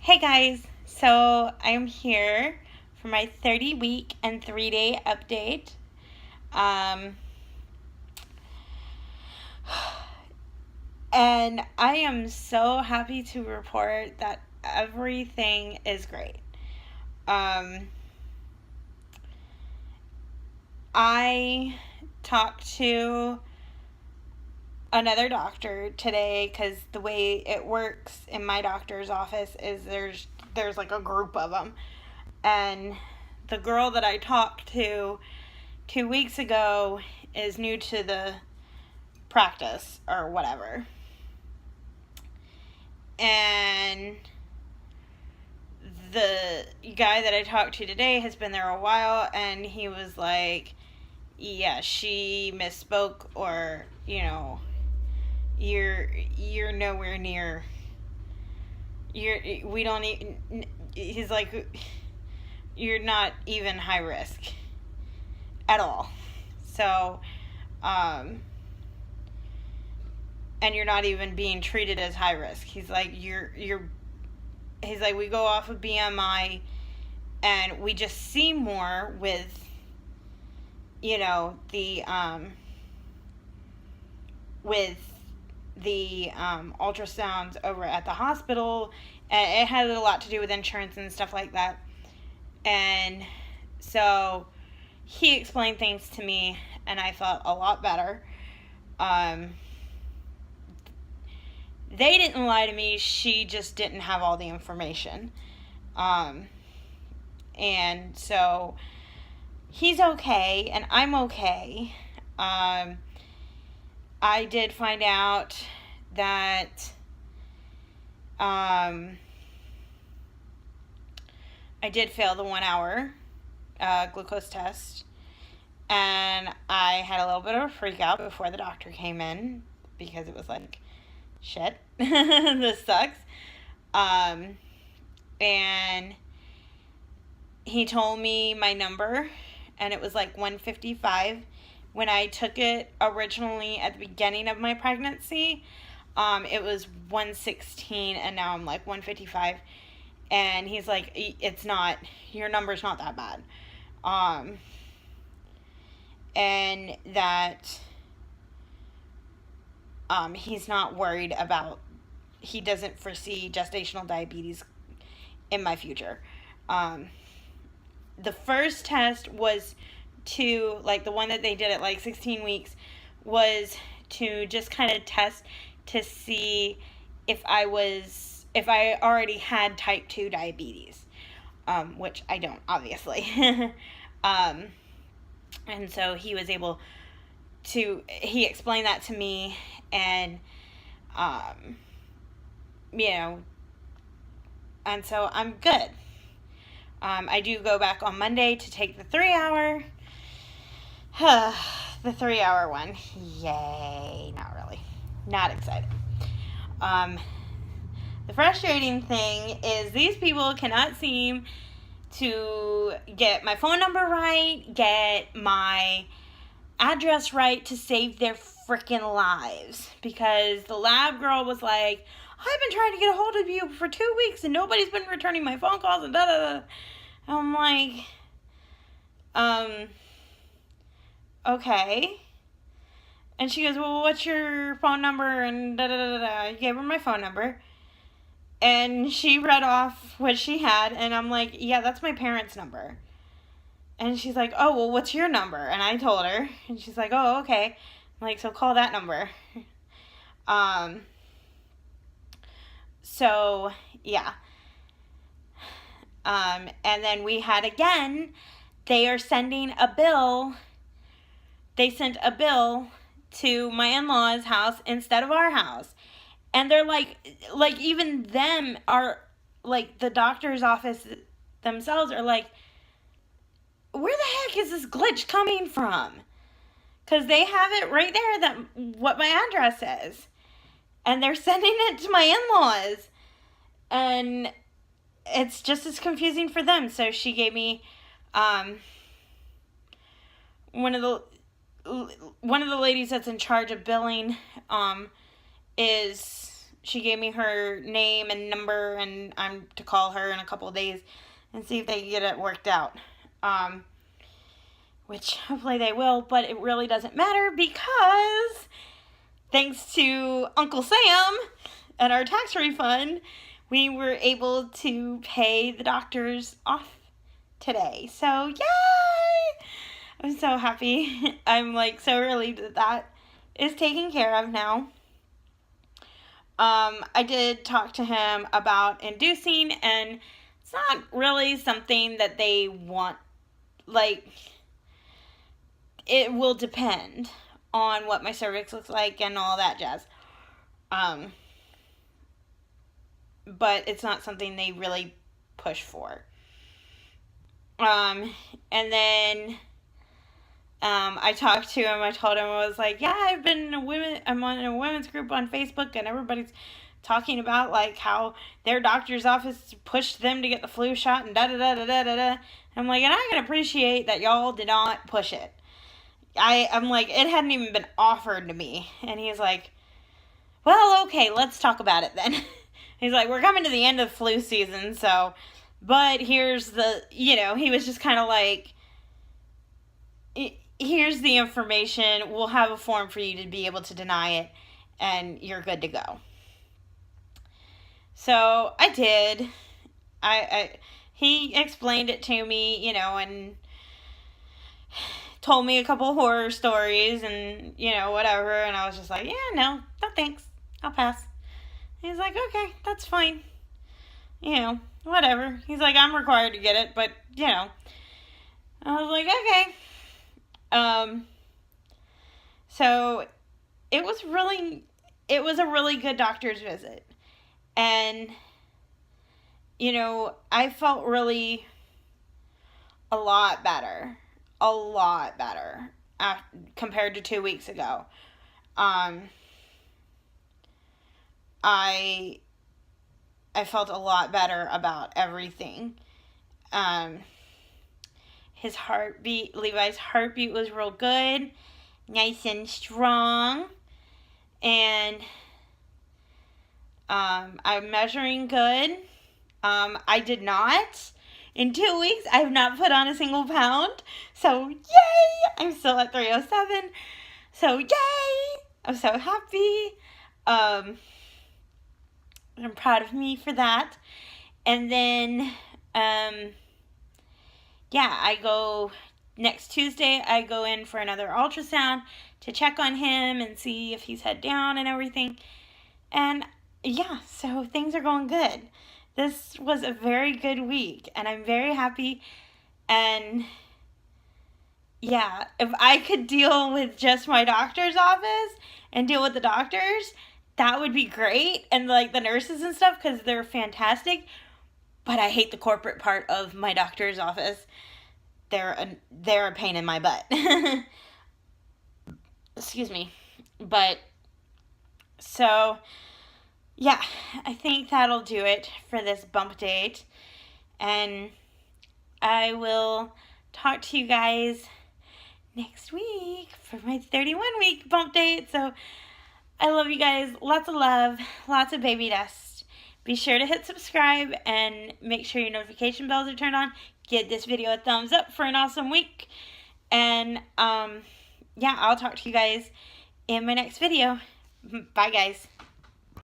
Hey guys, so I'm here for my 30-week and 3-day update. Um, and I am so happy to report that everything is great. Um, I talked to another doctor today because the way it works in my doctor's office is there's like a group of them, and the girl that I talked to 2 weeks ago is new to the practice or whatever. And the guy that I talked to today has been there a while, and he was like, yeah, she misspoke, or, you're nowhere near, we don't even, he's like, you're not even high risk at all. So, and you're not even being treated as high risk. He's like, he's like, we go off of BMI, and we just see more with, the ultrasounds over at the hospital, and it had a lot to do with insurance and stuff like that. And so he explained things to me, and I felt a lot better. They didn't lie to me. She just didn't have all the information. And so he's okay, and I'm okay. I did find out that I did fail the 1 hour glucose test, and I had a little bit of a freak out before the doctor came in because it was like, shit, this sucks. And he told me my number, and it was like 155. When I took it originally at the beginning of my pregnancy, it was 116, and now I'm like 155. And he's like, it's not, your number's not that bad. And that he's not worried about, he doesn't foresee gestational diabetes in my future. The first test was to, like, the one that they did at like 16 weeks was to just kind of test to see if I already had type 2 diabetes, which I don't, obviously. And so he was able to, he explained that to me, and, and so I'm good. I do go back on Monday to take the 3 hour. The 3 hour one. Yay. Not really. Not excited. The frustrating thing is these people cannot seem to get my phone number right, get my address right to save their freaking lives. Because the lab girl was like, I've been trying to get a hold of you for 2 weeks and nobody's been returning my phone calls and da-da-da. I'm like, okay. And she goes, well, what's your phone number? And da-da-da-da. I gave her my phone number. And she read off what she had, and I'm like, yeah, that's my parents' number. And she's like, oh, well, what's your number? And I told her, and she's like, oh, okay. I'm like, so call that number. So, yeah. And then we had again, they are sending a bill. They sent a bill to my in-laws' house instead of our house. And they're like even them are, like, the doctor's office themselves are like, where the heck is this glitch coming from? Because they have it right there, that what my address is. And they're sending it to my in-laws. And it's just as confusing for them. So she gave me one of the ladies that's in charge of billing, she gave me her name and number, and I'm to call her in a couple of days and see if they can get it worked out. Which hopefully they will, but it really doesn't matter because thanks to Uncle Sam and our tax refund, we were able to pay the doctors off today. So, yay! I'm so happy. I'm like so relieved that that is taken care of now. I did talk to him about inducing, and it's not really something that they want. Like, it will depend on what my cervix looks like and all that jazz. But it's not something they really push for. And then I talked to him. I told him, I was like, yeah, I'm on a women's group on Facebook, and everybody's talking about like how their doctor's office pushed them to get the flu shot and da-da-da-da-da-da. I'm like, and I can appreciate that y'all did not push it. I'm like, it hadn't even been offered to me. And he's like, well, okay, let's talk about it then. He's like, we're coming to the end of flu season, so, but here's the, he was just kind of like, here's the information. We'll have a form for you to be able to deny it, and you're good to go. So I did. He explained it to me, and told me a couple horror stories and, whatever. And I was just like, yeah, no thanks. I'll pass. He's like, okay, that's fine. Whatever. He's like, I'm required to get it, but, I was like, okay. So it was a really good doctor's visit. And, I felt really a lot better compared to 2 weeks ago. I felt a lot better about everything. Levi's heartbeat was real good, nice and strong, and I'm measuring good. I did not. In 2 weeks, I have not put on a single pound. So, yay! I'm still at 307. So, yay! I'm so happy. I'm proud of me for that. And then, next Tuesday, I go in for another ultrasound to check on him and see if he's head down and everything. And, yeah, so things are going good. This was a very good week, and I'm very happy. And, yeah, if I could deal with just my doctor's office and deal with the doctors, that would be great. And, like, the nurses and stuff, because they're fantastic. But I hate the corporate part of my doctor's office. They're a pain in my butt. Excuse me. But, so, yeah, I think that'll do it for this bump date. And I will talk to you guys next week for my 31-week bump date. So I love you guys. Lots of love. Lots of baby dust. Be sure to hit subscribe and make sure your notification bells are turned on. Give this video a thumbs up for an awesome week. And, I'll talk to you guys in my next video. Bye, guys.